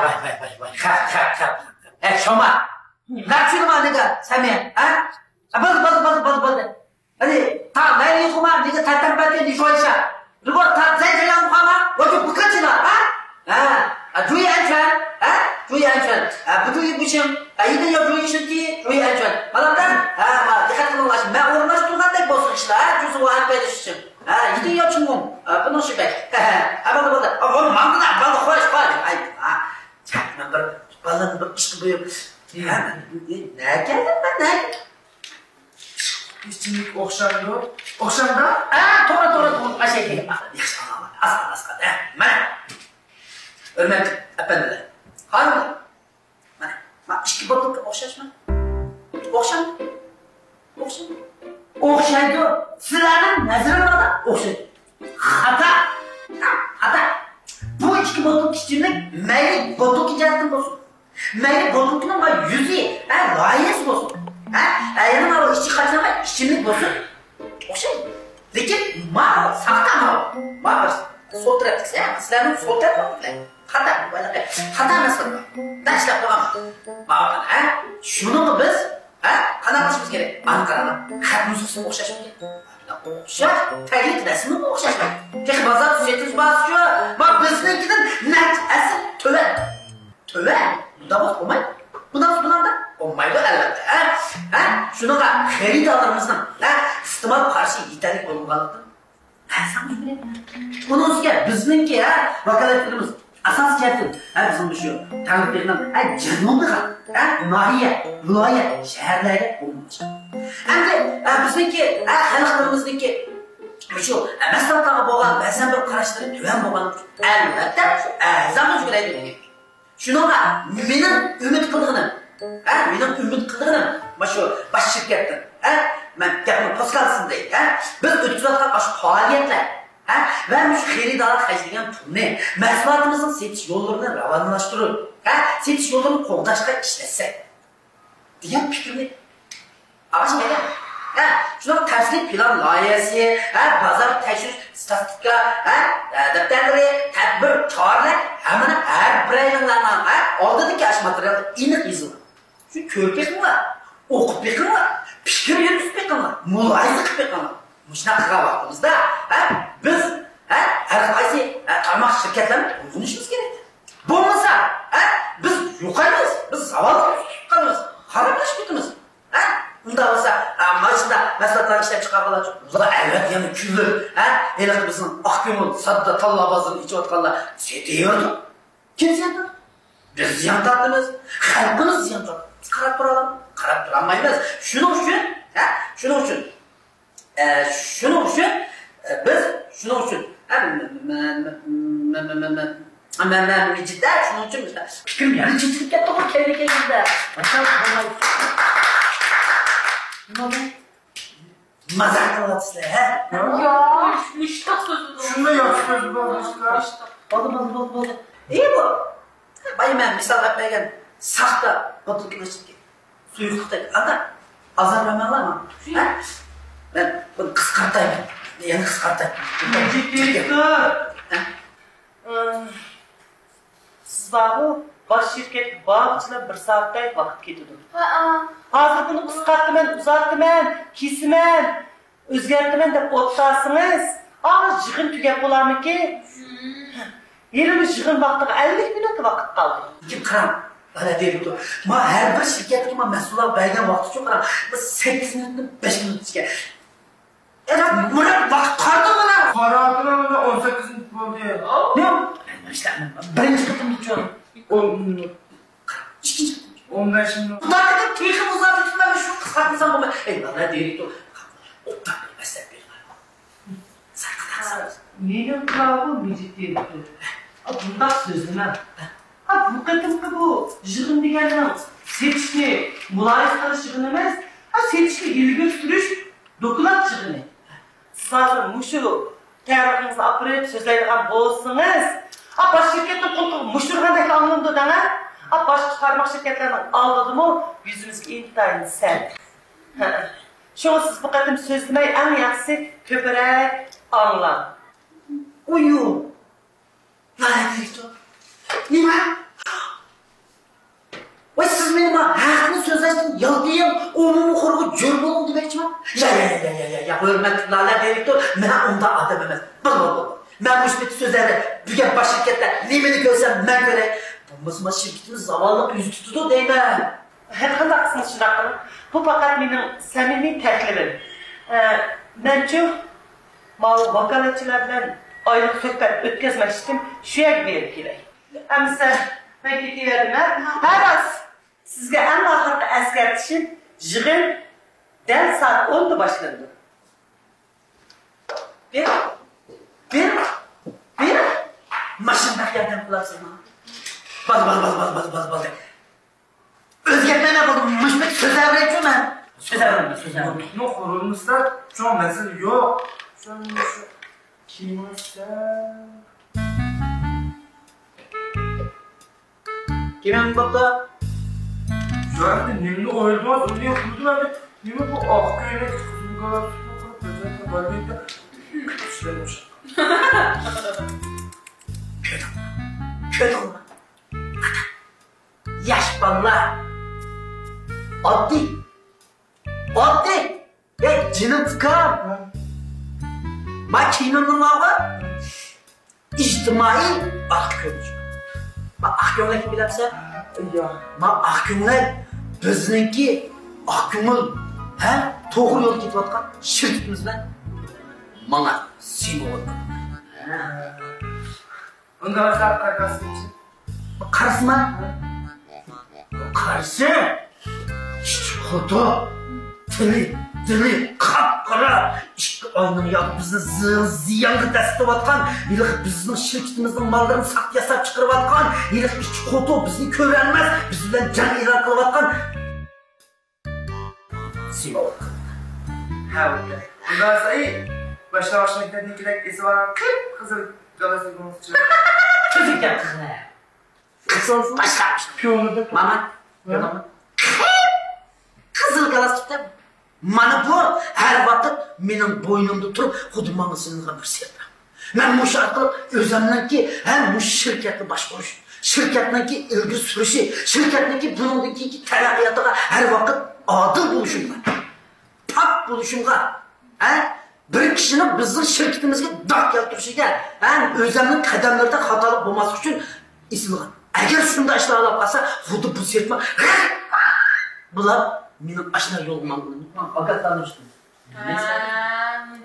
Vay. Kalk. Şoma. Kalk şunu bana ne Sami. Ha? Bak. Hadi. Ta nereye kuma? Ne tattan batıyor ne şoysa. Rubo ta zeyceyan kuma. O çok bıkıcılar. Ha? Juyi ançan. Juyi ançan. Bu juyi buşum. Yine ya juyi şunki. Juyi ançan. Malamdan. Ma dikkat kılın ulaşım. Ben ormaştırganda bozuk işler. Cüzü o an bedişim. Yine ya çungum. Bunu şu bek. Bak. Oğlum mandı da. Balda koş. Ay. Çakma bir. Balda bir iş gibi. Ne geldin ben? İşçilik okşandı. Okşandı? Doğru. Aşağı. Aslan. Mana. Hürmetli efendiler. Hanımlar. Mana. İşki botluk okşaşma. Okşaydı. Silahın nazarı var okşaydı. Hata. Bu içki botluk işçilik meyli botluk icatın olsun. Meyli botlukun ama yüzü, layesi olsun. Yanıma o işçi kaçırma işçilik olsun. Okşaydı. Lekin mal, sakta mal. Mal sol taraf sen, silahın sol tarafı mı? Hata nasıl? Ben işlep koyamam. Mal şunu mu biz? Kanatlaşımız gerek. Ankara'da. Kalp müziği okşaşım gerek. Okşaş, tagit resmi mi okşaşmak? Peki bazı sürekli basıyor. Bak bizimkinin net asıl töven. Bunda bak olmayı. Bundan da olmayı elbette. Şunu da xeridalarımızdan istimal karşı yeterlik olmalıdır. Sen bilmiyorum. Bunun üstüne bizimki vakaletlerimiz asas çertin. Bizim şu tanrıklarından canlığa, nahiye, vilayet, şehirlere olmayacak. Hem de bizimki halklarımızdaki şu meslektağı boğan, bazen bir karıştırıp tüven boğan elbette zaman görebilir. Şunu da benim ümit kılığını, şu baş şirketten, ben gapını poskalsın deyip, biz ötüzatkan şu faaliyetler, ve şu xeridalar xərcləyən turne, məhsulatımızın setiş yollarını ravanlaşdırır, setiş yollarını qoğdaşqa işləsək, deyən fikrini ağaç gələm. Şuna tərslik plan layihəsi, bazar təşhir statistika, dəftərləri, tədbir, çağrılar, həmini hər bir ayınlarından aldığındaki aş materialı iniq yazılır. Şu körpek var, okup bekin var, fikir yürüsü bekin var, mulayizlik bekin var. Muşuna kıra vaxtımızda biz her qaysi tarmaq şirketlerine uygun işimiz gerekli. Bu olmasa biz yukarıyız, biz zavallı tutuqanımız, haraplaşmıyordumuz. Bunda olsa maçında məsələtləri işləb çıxarqalar çox. Bunlar əlbət yəni küllür. Elə bizim Akgümül, Sadda, Tallabazın içi otqanlar deyiyordu. Kim ziyan tattı? Biz ziyan tattınız. Xalqımız ziyan tattı. Biz qarab duralım. Qarab duramayız. Şunun üçün biz şunun üçün mən ciddə şunun üçün fikrim yəni ciddilik yaptı bu kelimekeyinde. Ne oldu? Mazak kılatsın he? Ya, müştak sözü. Şunda yok sözü olmuşlar. Oldu. İyi bu. Bayım ben misal yapmaya geldim. Sakta botluk geçtik. Suyuklukta. Anda azar vermeli ama. Ben bunu kıskartayım. Yani kıskartayım. Ciddi siz bağı baş şirket bağışçılar bir saatte vakit gidiyordu. Hazır bunu kıskarttımen, uzattımın, kesimen, özgerttimen de otlarsınız. Az jığın tügep olar mı ki? Yerimiz jığın vakti 50 minut vakit kaldı. Kim kıram? Öyle değil bu. Ma her bir şirket ki ma mesullar baygan vakti çok kıram. 8 minut, 5 minut çıkar. Murat vakit kaldı mı lan? Karatına 18 minut oldu ya. Ne? İşte birinci kıtım geçiyorum. 10 minut. İkinci kıtım. 15 minut. Bu dakikada tekim uzatmışlar şu kısaltmışsam bu. Eyvallah değil o. O dakika meslek bir var. Sarkıdarsınız. Neyle kılavı ciddi bunda sözlemem. Bu kıtımkı bu jığın degenin seçki, mulayız karışığın emez. Seçki ilgi sürüş, dokulat jığını. Sizler muşu teyarlığınızı apırıp sözlerden bolsunuz. Baş şirketin koltuğu muşturgandaki anlamda dana. Baş çıkarmak şirketlerinin aldığı mı yüzümüzü intayın sen. Şunu siz bu kadar sözlemeyi en yaxşı köpürek anla. Uyu. Lanet Victor. Nima? siz benim hakkını sözleştin, yaldayım, onun uğurlu cür bulun demekçi mi? Ya, hürmetliler direktör, ben onda adam emez. Bak. Ben bu şirketi sözlerle, büyük baş şirketler, nemeni görsem ben göre. Bulmasıma şirketimiz zavallı yüzü tutudu değil mi? Her kadar haklısınız Şirak Hanım. Bu fakat benim samimi təklifim. Bence mal vakaletçilerden aylık söhbət ötkəzmək için şüyə verib gerek. Əmsə, mən ketiverdim. Hər az sizə ən axırda əskərtişim yığın dəl saat 10'da başlandı. Bir. Maşındaki yerden kulaksın ha. Baz. Özgetme ne buldum? Müşbet sözer bırakıyor ben. Sözer. Ne korunmuşlar? Şu an mesele yok. Şu an kim olsa? Kimin babda? Şu an nimli oyulmaz. Öyle kurdular ve nimli bu akköyle kızım kadar süper kadar böyle işlemiş. Kötü olma. Yaş ballar. Addi. Ya canım tıkar. Makinenin ağı. İçtimai akköylücü. Bak akköyle kim bilemse? Ya. Bak akköyle bizninki akkömül. Doğru yol gidip atkan şirketimizden. Bana sen olur. Ondan sonra kargası için. Karısı mı? Karısı? Kutu, dili, kapkara. İşte aynı ya bizni ziyanlı destek atkan. Yılıq bizim şirketimizin mallarını saklaya çıkarıp atkan. Yılıq iç kutu bizni körenmez. Bizden can ilan kılıp atkan. Sen olur. Ha öyle. Ondan sonra iyi. Başına giden nikilek esi var. Kızıl galası konuşuyor. Tüfük yap kızına ya. Kısalsın. Başlamış. Piyonu da. Mama. Kızıl galas kitabı. Mana bu her vakit benim boynumda turup hudumamı sınırga bir seyirdim. Ben bu şarkı özümden ki hem bu şirketli başvuruş, şirketten ki ilgi sürüşü, şirketten ki bunundaki terakkiyatıga her vakit adil buluşumga, pak buluşumga, bir kişinin bizim şirketimizge dak keltirişiga, özümden kademlerde hatalık bulması için ismi var. Eğer şunda işler alıp kalsa, hudu bu seyirtme, bular benim aşına yolumdan bulundum. Fakat tanıştım.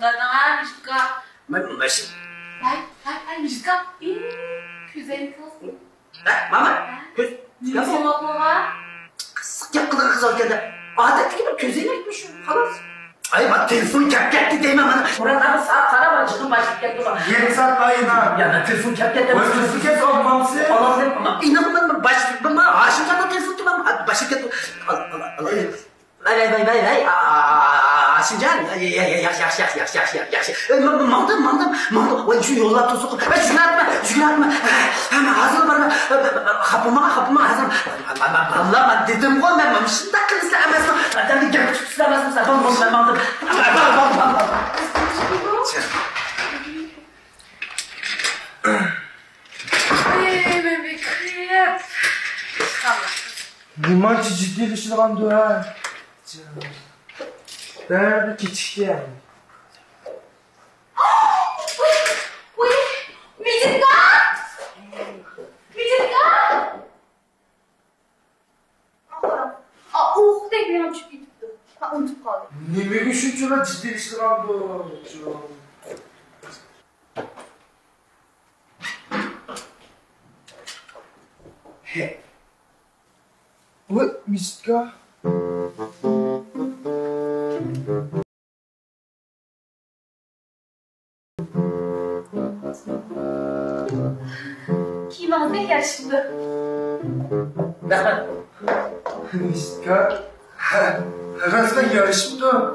Dadana Mishka. Ben başım. Ay Mishka. Güzel kız. Mama, köz. Ne soğukluğa? Sık yakıda kız al geldi. Adetli gibi közüne gitmiş. Halas. Ay bak telefon kapketti değmem bana. Buradan saat kara var çıkın başlık yaptı bana. Yarım saat kayın ha. Ya ben telefon kapketti. O telefon kes olmamsı. Allah'ım inanın başlık bana aşık yapma telefon ki ben başlık yaptı. Allah. Vay. Aşıncan. Yaş. Mandım. Vay şu yollap tosuq. Şükratma. Hemen hazır var mı? Kapıma hazır. Allah ben dedim o ben şunda kılsa emezdim. Ben de gel çıksın emezdim. Ben mandım. Ay bebek. Limançı ciddileştiren diyor ha. Nerede küçük yani. Uy, Mijinka. Tek bir uçup gitti. Unutup kaldım. Ne bir düşüncüler ciddileştiren diyor. He. Bu Miska. Kim aldı yaşlı? Miska. Resmen yarışımdı.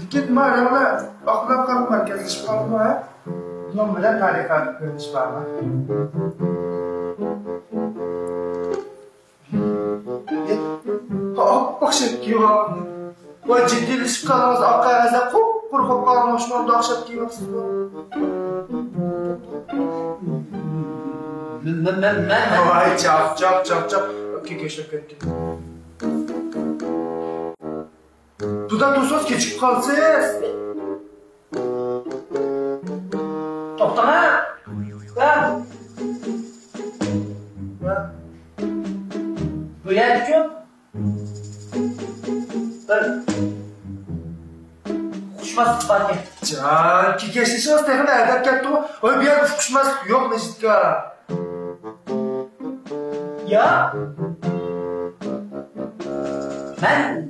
Gitme arabada. Akılap kalp merkezleşip kalma ha. Ulan bilen tarikat görmüş var mı? Akşam giyiyor. Ve ciddileşip kalmaz. Akkayazda kurkup kalmış. Ben de akşam giyiyorsun. Vay çap. kekeşlep ketdi. Budan tursanız keçip kalsınız. To'xtama. Bu yer uchun bir xushmas bor ekan. Can, kekeşlişimiz tekrar erdep ketdi o. Oy bir yer kuşmaz yok Mecit'ka. Ya ben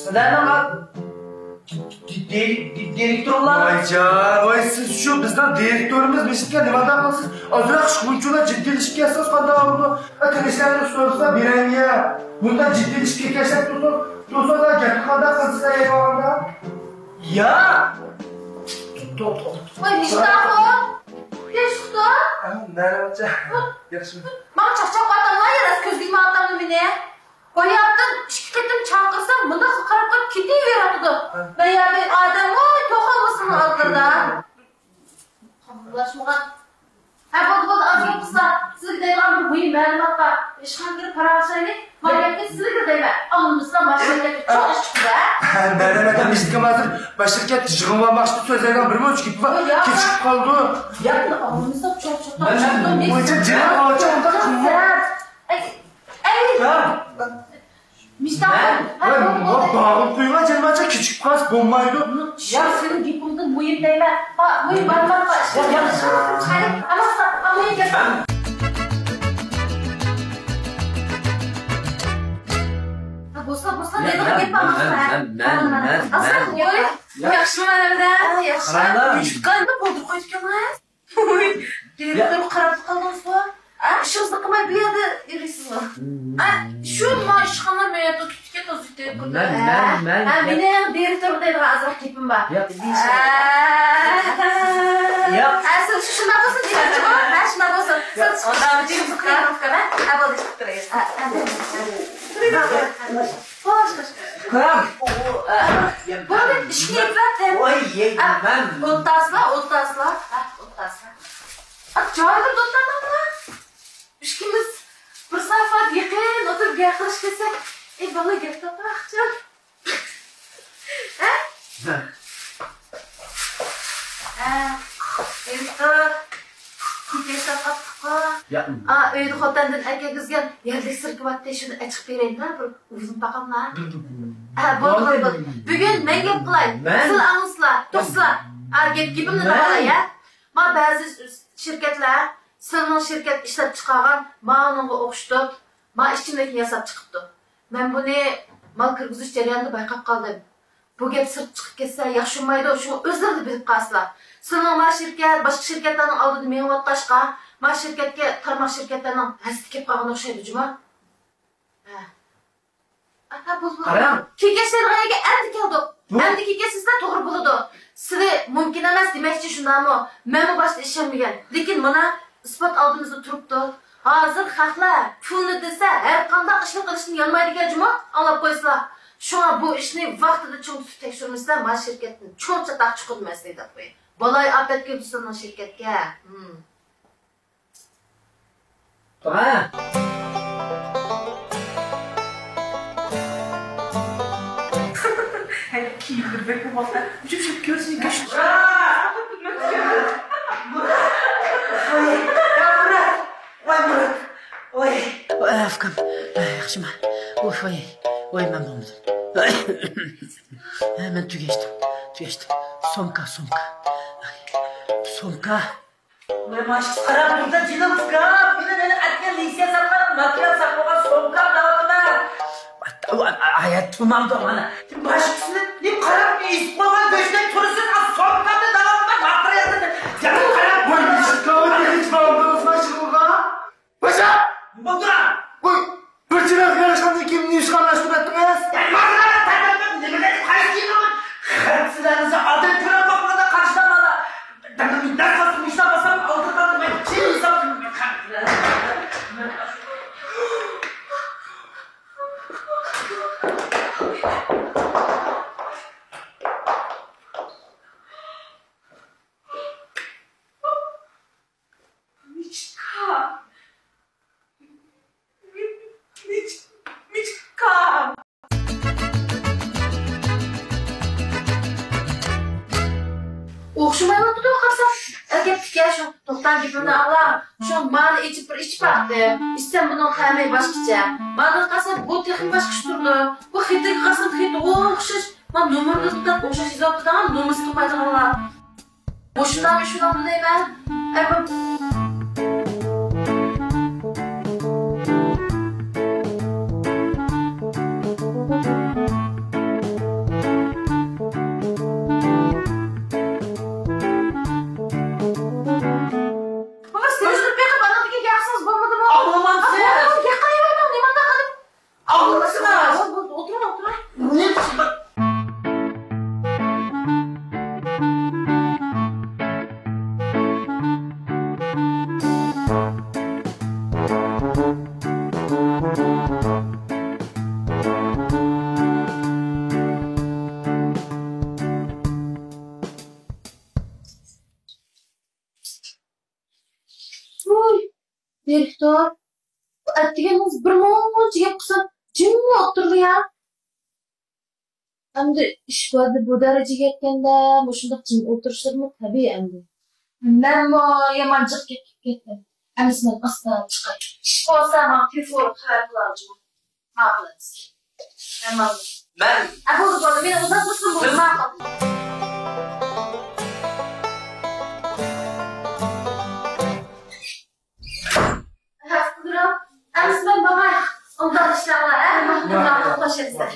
sizlardan direktorlar Vay can, vay siz şu bizden direktörümüz Mecit'ka nimadan kalsınız? Azırak şunçuna ciddileşip kessiniz qanday oldu. Arkadaşlarını sorsa bireyim ya. Bundan ciddileşip kekeşlep tursa da gel qanday qilsizlar eyvallah. ya Voy, Mishtaxo. Peshxo. Narimacha. Yaxshi. Mana chaqchaq otamlar yarasi ko'zgima otamni meni. Qo'yaptim, ishga ketdim chaqirsam, bunda qarab qarab ketaveradi. Bayağı odam voy, to'xtamasini oldida. Qamlashmagan. Ha, bo'ldi, azroq qizlar. Sizga deyman bir bo'yin ma'lumotga ishxonaga parashaylik. Ma'lumotga sizga deyman. Alnimizdan mashinaga cho'q ish chiqdi. Narimacha Mecit'ka mazir bashirkat yig'inlamoqchi so'zlagan bir mo'ch ketib kechib qoldi. Yapma, alnimizdan cho'q. Mo'cha jina ocha unda qilma. Mishtaxo. Bağım kuyma jelmacha kechib qolsa bo'lmaydi. Ya senin gipimde muyum deyme. Ha, muyum barmak var. Ya hadi ama muyum gel. Ha bosa dedim git bana. Ben. Aslan yoy. Yaxşı mənədə. Yaxşı. Qaraylar. Müştqandı boldur qoyduğunuz. Direktör qarab qalgan sonra. İşinizdə qımay bir yerdə irisiz. Şu maaşxana məyətdə tutke tozukda qoydu. Ben. Benim direktör deydi azraq kepim var. Yap. Sen şuna basın direktör. Ha şuna basın. Sen ondan bir qıyaram qana. Ha boldu çıxdırayız. Kıram. Boldu işni yaptım. Oy ben. Ottasla. Joyda do'stlarmi? İşkimiz bir sayfat yaqin o'tirib gapirish kelsak, bola gap topmoqchi. Ya. Uyda xotindan akagizgan yerlik sirkvatda shuni ochib beraymi? Bir o'zim taqamlar. Bo'ldi. Bugun men gap qilay. Sizlar anglasizlar, to'xtasizlar. Gapimni nima ya? Ma ba'zi shirkatlar Sırmın şirket işlep çıkargan, mağanınga oquştup, ma işçimlikini yasap çıkıptı. Ben bunu mal kırgızış jarayonida bayqab qaldım. Bu gap sırt çıkıp ketsa yaxşımaydı, şunu özleri bilip qalsılar. Sırmın ma şirket, başka şirketlerinin aldığını meni otlaşqa, ma şirketke tarmaq şirketlerinin hasdi kep qalgan oqşaydı cuma. Qaram. Kekeşleriniga endi keldik. Endi kekesizlar to'g'ri bo'ladi. Sizlar mumkin emas demoqchi shundami? Men bu boshda ishonmagan. Lekin mana isbot oldimizda turibdi. Hozir xalqlar pulni desa, har qanday ishni qilishni yolmaydigan juma olib qo'ysizlar. Shunga bu ishni vaqtida cho'ng tekshirmasdan ma shirkatni cho'ncha taqchi qilmas deb qo'y. Bolay afat keldi shirkatga. Tamam. Kiydirdik bu bolsa. Jup ko'rsin go'sht. Oy, afkam. Yaxshiman. Oy, men bo'lmadim. Men tugashdim. Somka. Men mashq qarab turda jinim qab. Meni atgan lisensiya saqlab, maktab saqlagan somka davlatlar. Ayat tumamda mana. Başkasını ne qarab ismoga go'shtdan tursin, somkani davlatlar matriyasini. Yana qarab Voy Mecit'ka hiç bağımdınız başımıza. Başa! Bozra. Voy! Bir çırak yarışandı kimini işgallaştırattınız? Mazara tanıdım. Nimeden kaçtığını. Hepsilerinizi adım köre bakmada karşılamalı. Ben ders basım işlemesem aldırmadım. Ben kim insanım? o'xshamayapti-da, qarasam. Gapga shu to'xtan gapimni avval shu mani ichib bir ichib baqdi. Ichsam buni qamay boshqacha. Mani qarasam bu texnik boshqacha turdi. Bu xitga qarasam xit o'xshash. Men nomerni tutib o'xshash izotdan nomer tutmaydiganlar. Boshdan shundan deyman. Direktor, atdiganimiz bir muncha gap qilsa, jimmi o'tirdi ya. Endi ish bo'ldi bu darajaga yetganda, shunday jim o'tirishlarmi tabiiy endi. Men yomon jiq ketdim. Endi men asta chiqay. Ish bo'lsa, men telefon qilib ma'qulsiz. Men bo'ldi, men uzoqlashdim bo'ldi, ma'qul. Aslında baba ondan işlemler, mahkumdan toplaşırsa.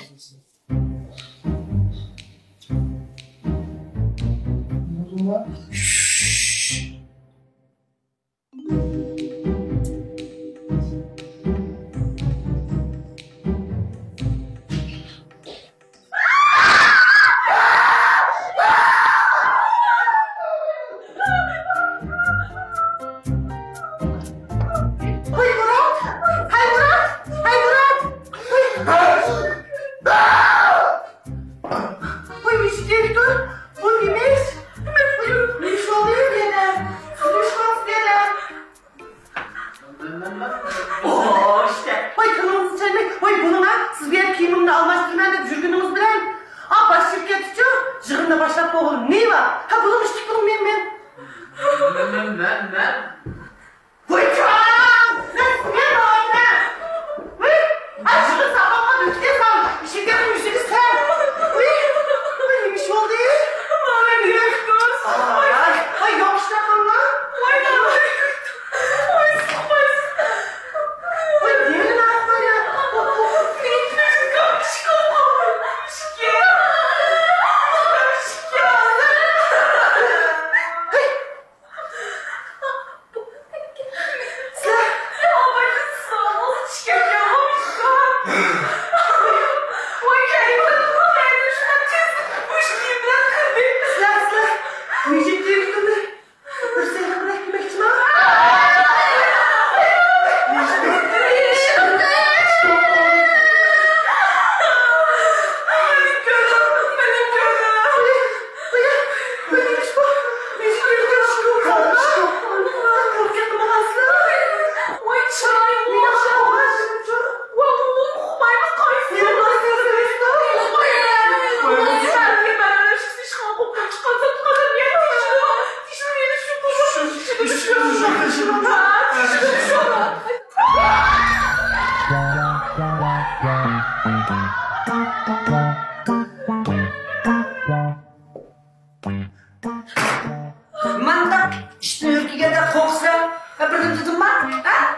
Manda işte ülkeye de korksa, bir tutum var, ha?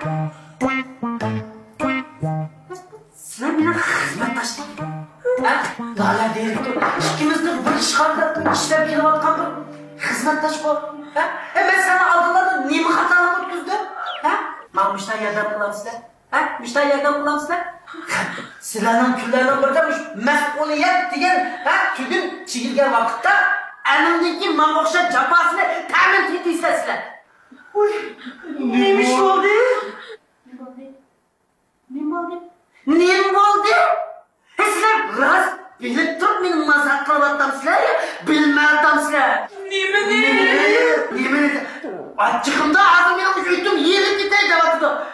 Sen beni hizmetdaşsın, ha? Lala direktör, ikimizde bir çıkardı, işler bir vatkan bir hizmetdaş var, ha? Ben sana aldılar niye mi hatalı ötküzdü, ha? Ben müşteri yerden kullanım sizler, ha? Müşteri yerden kullanım sizler. Silahın küllerden bırakamış, mesuliyet diyen, ha? Tüdün çekilgen vakitte elimdeki mamokşa capasını temin tütü istesizler. Uy, neymiş oldu? Ne oldu? Sizler rast bilip durup benim mazaklı adamsızlar ya, bilme adamsızlar. Neyme? Açıkımda ağzım yanmış, ütüm yerim giteydi vatıdı.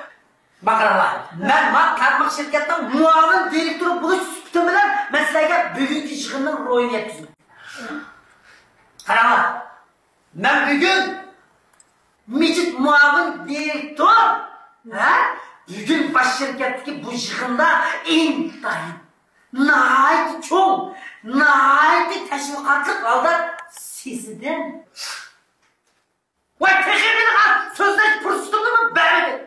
Bakın Allah, ben karmak şirketten muavin direktörü buluş sütümüler meseleye bugünkü işğının royunu yetkizdim. Karama, Ben bugün Mecit muavin direktör. Bugün baş şirketdeki bu yığında intayın. Nahayet çoğun, nahayet teşvikatlık aldı sizden. Vay tekrar beni sözleş pırsıtımdı mı beni?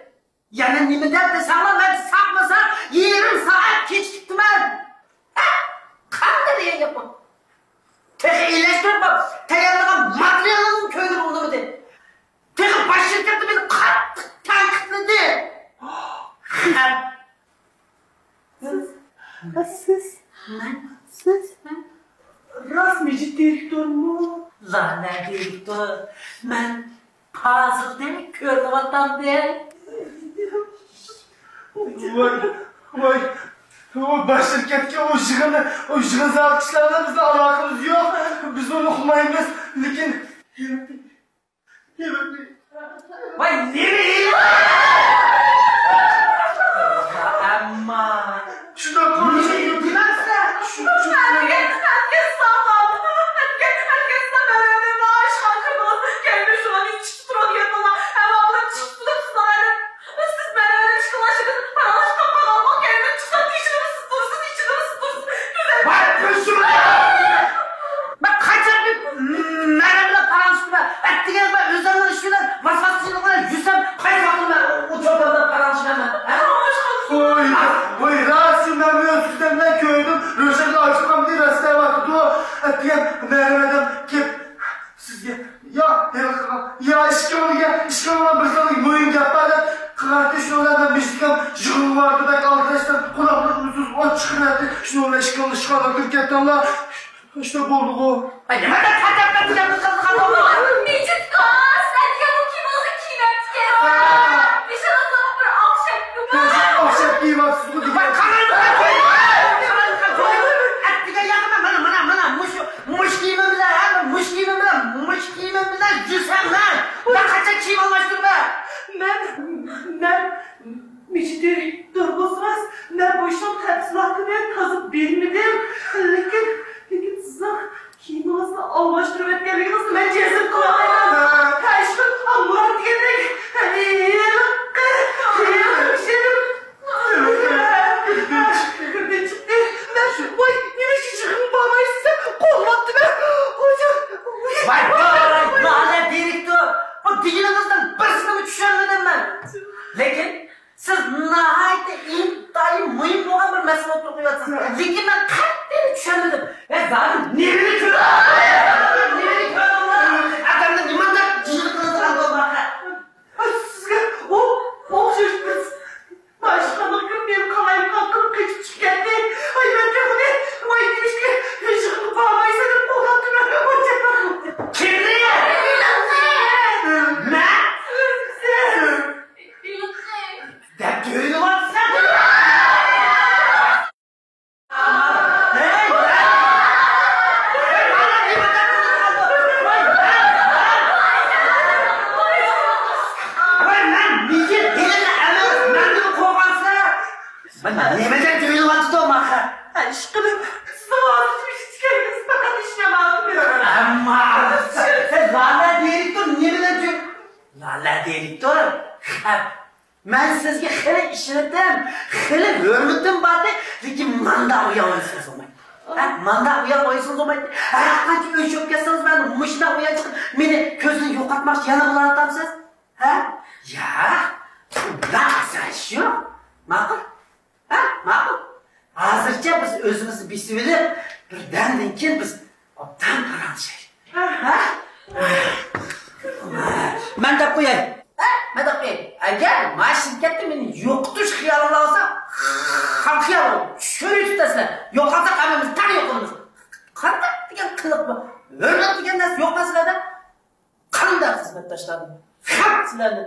Yani nimeden desem ben sakmasa 20 saat geç gittim ben. Kan nereye yapma? Tek iyileştirip bak, teyarlığa materyalının köyünü onu mu de? Tek baş şirkette beni katlı tanıkladı. Siz Rast Mecit direktör mu? Lanet direktör, ben hazır değil, körlevattan değil. Vay. O baş şirketki o jığın alkışlarla bizle alakamız yok. Biz onu okumayız. Lekin... Vay nereye? Ama... Şuna konuşayım. Herkes sallandı. Herkes de böyle aşağı kırmızı. Kendini şu an hiç tutuyor yanına. Hem abla çıktılar. Siz böyle çıkılaşın. Paralaşma paralıma kendini çıkart. İçini ısıtırsın. Güzel. Vay şuna! Ben kaçar bir merhemle paransına. Ettiğiniz ben üzerinden işinden vasfasçılıkla yüzsem kaçardım ben o çocuğunda paransına. Oy, Rasim ben bir sistemden gördüm. Röşen'de açıklam değil rastaya vardı. O ettiğim merhemeden kep. Sizge ya işkamalı bir sana mühim yapmadan kardeşin olandan bir işkam jığın vardı belki arkadaşlar kulaklık mutsuz o çıkın etti. Şimdi ona işkamalı Türkiye'den la işte bulduk o. Ay ne kadar tatlı yaptı. Mecit kız, sen ya bu kim olsa kim yaptı ya? Bir şey olsa bir akşam yok. Akşam giyim haksız bu Bak kanal ettiğe yakına bana muş giymemden cüsem lan. Ben kaçak çiğim olmuştur be. Ben Mecit direktör olmaz. Ben boşuna tepsilatı ben kazıp bilmedim. Lekin size kim olsa almıştırıp etkenliğiniz ben cezim koyayım. Kaçtım Murat yedik. Gırgın çıktı. Vay yemiş çıkın bana size kolmattı ben. Vay lanet direktör. O dilinizden birisini mi düşürmedim ben? Lekin siz nahayet intayı mühim olan bir mesele oturuyorsunuz. Lekin ben kalbini düşürmedim. Ve zaten nereye kör? Nereye kör Allah? Adamda nimanda cızırtınızı aldı olmakta. Sizge o çocuklar başkanlıkım benim kalayım kalkıp kaçıp çıkarttı. Ay ben de onu vay demiş ki yaşını bağlayı senin kolantı ben. Kimliğe? Ne? De düğünü var sen. Ben yemeden düğünü var tutu olmak. Aşkım sıvazı bir çıkarınız fakat işlem aldım. Ama sen lanet direktör yemeden düğün. Lanet direktör. Ben sizge xili işletim, xili hürmetim vardı. Lekin manda uyanırsınız olmaydı. Manda uyanırsınız olmaydı. Ayaktan ki öşüp kessiniz ben mışına uyan çıkıp beni gözünü yokatmak yana bulan atamsınız. Ya, sen şu. Makul. Makul. Hazırca biz özümüzü bir sürdük. Birden keyin biz obdan karanlık. Ben de koyayım. Agar mana shirkatda meni yo'qotish xiyolini olsa, ham xiyol shuni tutasizlar. Yo'qolsa hammamiz tan yo'qolamiz. Qanday degan qiliq bu? Hurmat degan narsa yo'q sizlarda. Qanday xizmatdoshlarim? Ham sizlarni.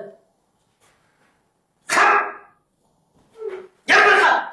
Ham. Gel buraya.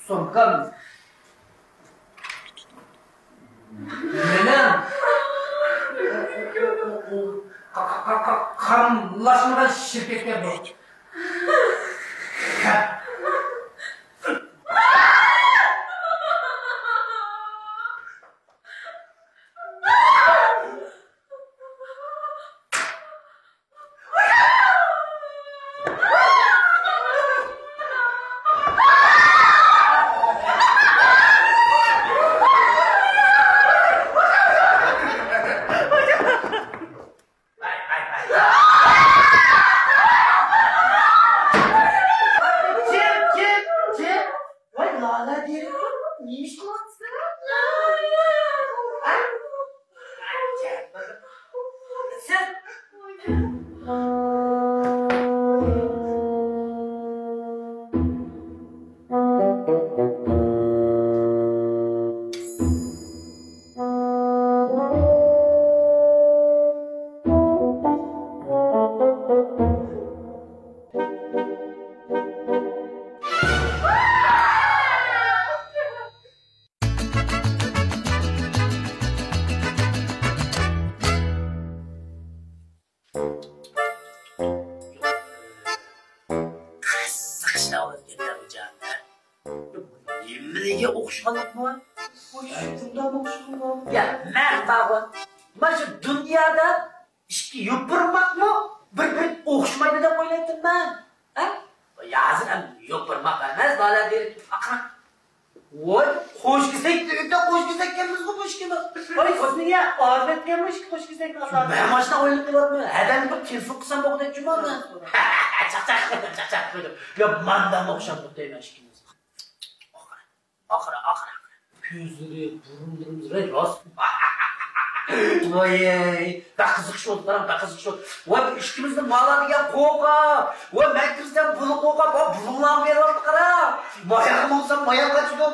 So'mkam. Menem. Qarinlashmagan shirkatga bu. Nimaga o'xshaganlikmi? Bundan o'xshagan. Ya, men baba. Mana shu dunyoda ishga yopirmoqmi? Bir o'xshamaydi deb o'ylayapman men. Ha? Ya'zin ham yopirmoq emas, bola berib aqran. Voy, qo'shgizak kelmiz-ku bu ishga. Voy, o'zingga o'rgatganmish qo'shgizak asar. Men mana shuna o'ylab qo'yapman. Adam bir telefon qilsam bo'g'daychi bo'ldi. Chaq. Yo, mendan o'xshab deyman ishkimiz. Oxira. Ko'zlari, burunlari rost. Voy, qiziqish bo'ldi. Voy, ishkimizni maladiga qo'qa. Voy, men kirsam buni qo'qa, burunlar berib qara. Moyaqim olsa moyaqqa chiqdi.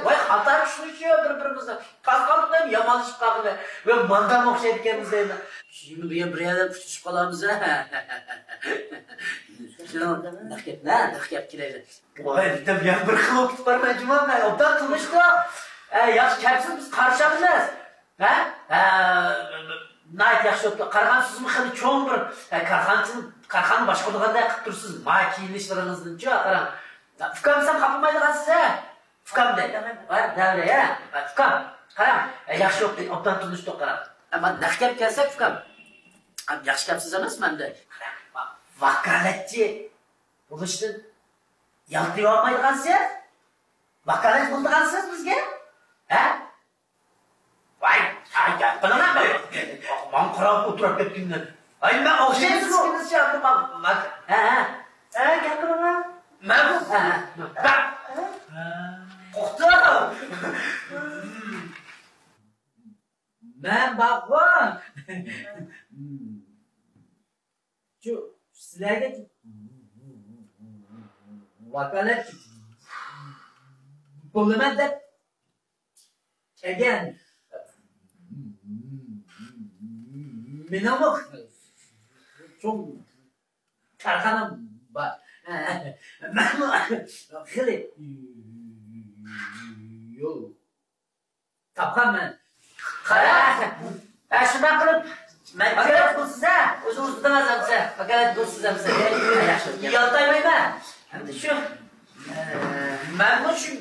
Voy, xatar tushunishi bir-birimizni. Qasqalib yomonlashib qoldi. Voy, mendan o'xshaydi ekanmiz deyman. Şimdi bu yer bir yerden tutuşup kalamız ha. Naqyap kelaydi. Voy, bitta bu yer bir xil o'qib barmayman. Obdan turishda. Yaxshi kapsiz biz qarshamiz. Ha? Nayt yaxshi o'tdi. Qarg'an sizmi xili cho'ng bir qarg'ani boshqarganda qilib tursiz. Makinishlaringizni-chi, qarang. Ukam ham xafamaydigansiz ha? Ukam deydi. Voy, davra ya. Ukam, qarang. Yaxshi o'tdi. Obdan turishda qarang. Ama naqyap kelsak ukam. Yaxshi kapsiz emas menda. Vakolatchi bo'lishdan yaltay olmaydigansiz? Vakolat bo'ldigansiz bizga? Ha? Voy, bilaman men. Men qarab o'tirib ketganman. Ay, men o'xshaysiz sizga Ha, gapiraman. Men bu. Qo'xta. Men baqvan. Şu sizlarga vakolat bo'laman deb kelgan. Menam cho'ng karxonam bor. Men xili yo'l topganman. Qara, shunday qilib vakolat bo'lsiz ha, o'zingiz tutamasiz, vakolat bo'lsiz ham yaxshi. Yoltaymayman. Endi shu men shu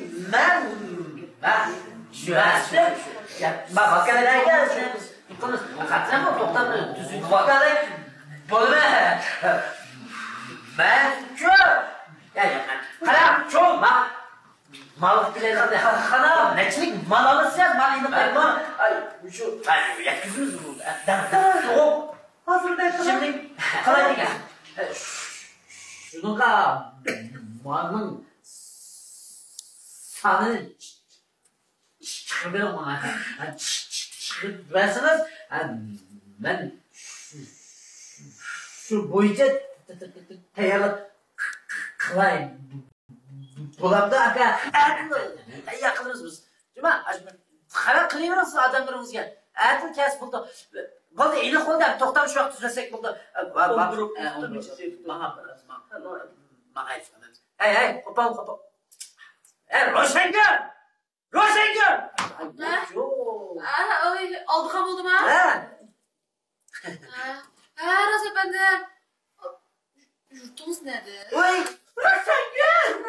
vakolatga qilamiz. Qatnashib to'xtamni tuzuk vakolat bo'lma. Men shu qarang, cho'ng mal bilan xana nechilik mal olasiz, mal endi qayerdan? Shu yakizimiz bu. Hozirda şimdi qalay degan? Shunaqa malning soni chiqib beraman. Chiqib bersangiz, men shu bo'yicha tayyorlab qilay. Bularda aka yaqinimiz biz. Nima? Qarab qilaverasiz odamlarimizga. Atil kasb bo'ldi. Bo'ldi, eli qo'lda to'xtab shu vaqt tuzlasak bo'ldi. Hey, qo'pol. Roshangul! Roshangul! Oy, oldu ham oldum ha? Rosa efendi. Yurtumuz nerede? Oy, Roshangul!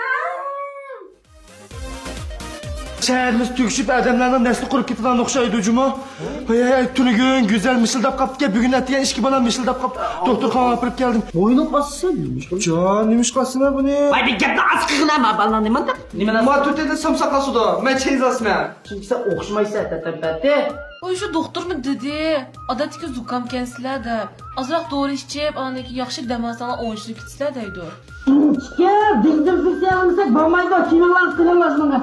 Şehrimiz tüküşüp adamlardan nesli kurup getiren okşaydı ucuma. Tünü gün güzel mışıldap kaptı ya. Bugün etiyen işki bana mışıldap kaptı. Doktor kan yapıp geldim. Boynu bassın demiş. Can neymiş kalsın bu ne? Vay bir gapni asqig'ini ama ballan nimanda? Ma tutedi samsaqla suda. Ben çeyizasmen. Çünkü sen o'xshamaysan tatabate. Oy şu doktor mu dedi? Adatki zukam kensizlar da. Azroq doğru içip, anaki yaxshi dam olsanglar o'yinchilik kitsizlar deydi. Inchga, dingdim fiksiyalimisak bo'lmaydi, kimlar qilinmas buni.